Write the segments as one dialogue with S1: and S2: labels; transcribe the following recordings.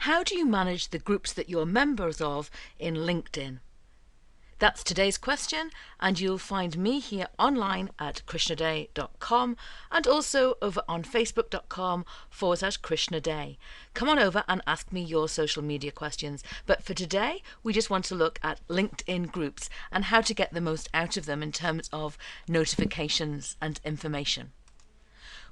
S1: How do you manage the groups that you're members of in LinkedIn? That's today's question, and you'll find me here online at krishnaday.com and also over on facebook.com/KrishnaDay. Come on over and ask me your social media questions. But for today, we just want to look at LinkedIn groups and how to get the most out of them in terms of notifications and information.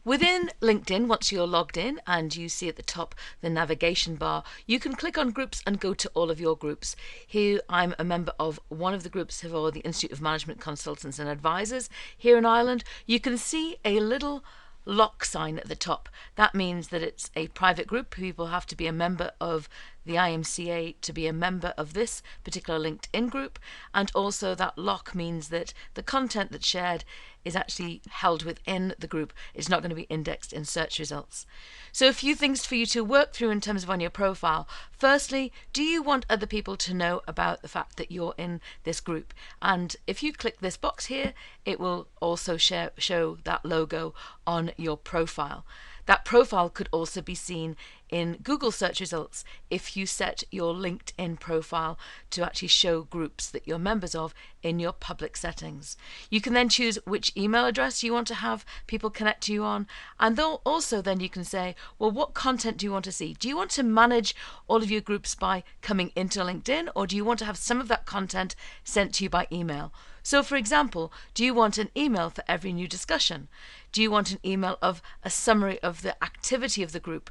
S1: Within LinkedIn, once you're logged in and you see at the top the navigation bar, you can click on groups and go to all of your groups. Here I'm a member of one of the groups for the Institute of Management Consultants and Advisors here in Ireland. You can see a little lock sign at the top. That means that it's a private group. People have to be a member of the IMCA to be a member of this particular LinkedIn group, and also that lock means that the content that's shared is actually held within the group. It's not going to be indexed in search results. So a few things for you to work through in terms of on your profile. Firstly, do you want other people to know about the fact that you're in this group? And if you click this box here, it will also show that logo on your profile. That profile could also be seen in Google search results if you set your LinkedIn profile to actually show groups that you're members of in your public settings. You can then choose which email address you want to have people connect to you on, and also then you can say, well, what content do you want to see? Do you want to manage all of your groups by coming into LinkedIn, or do you want to have some of that content sent to you by email? So for example, do you want an email for every new discussion? Do you want an email of a summary of the activity of the group?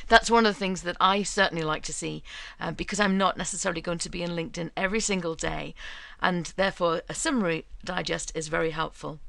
S1: That's one of the things that I certainly like to see, because I'm not necessarily going to be in LinkedIn every single day, and therefore a summary digest is very helpful.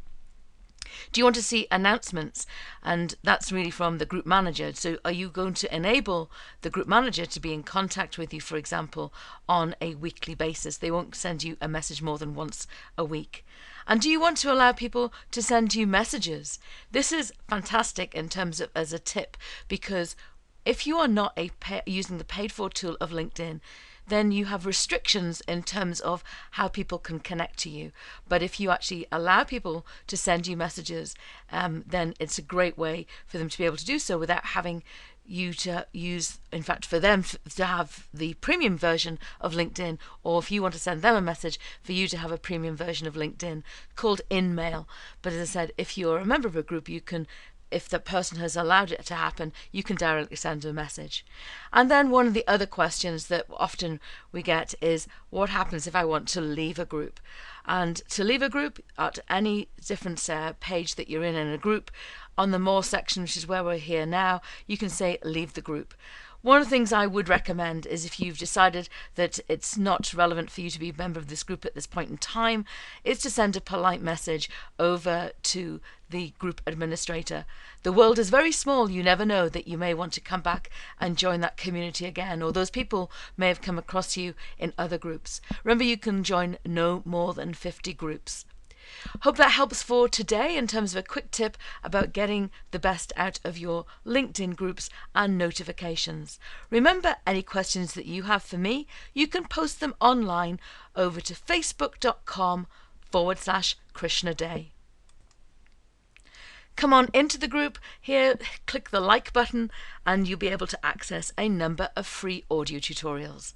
S1: Do you want to see announcements? And that's really from the group manager. So are you going to enable the group manager to be in contact with you, for example, on a weekly basis? They won't send you a message more than once a week. And do you want to allow people to send you messages? This is fantastic in terms of as a tip, because if you are not using the paid for tool of LinkedIn, then you have restrictions in terms of how people can connect to you. But if you actually allow people to send you messages, then it's a great way for them to be able to do so without having you to use, in fact, for them to have the premium version of LinkedIn, or if you want to send them a message, for you to have a premium version of LinkedIn called InMail. But as I said, if you're a member of a group, you can, if the person has allowed it to happen, you can directly send a message. And then one of the other questions that often we get is, what happens if I want to leave a group? And to leave a group at any different page that you're in a group, on the More section, which is where we're here now, you can say leave the group. One of the things I would recommend is, if you've decided that it's not relevant for you to be a member of this group at this point in time, is to send a polite message over to the group administrator. The world is very small. You never know that you may want to come back and join that community again, or those people may have come across you in other groups. Remember, you can join no more than 50 groups. Hope that helps for today in terms of a quick tip about getting the best out of your LinkedIn groups and notifications. Remember, any questions that you have for me, you can post them online over to facebook.com/KrishnaDay. Come on into the group here, click the like button, and you'll be able to access a number of free audio tutorials.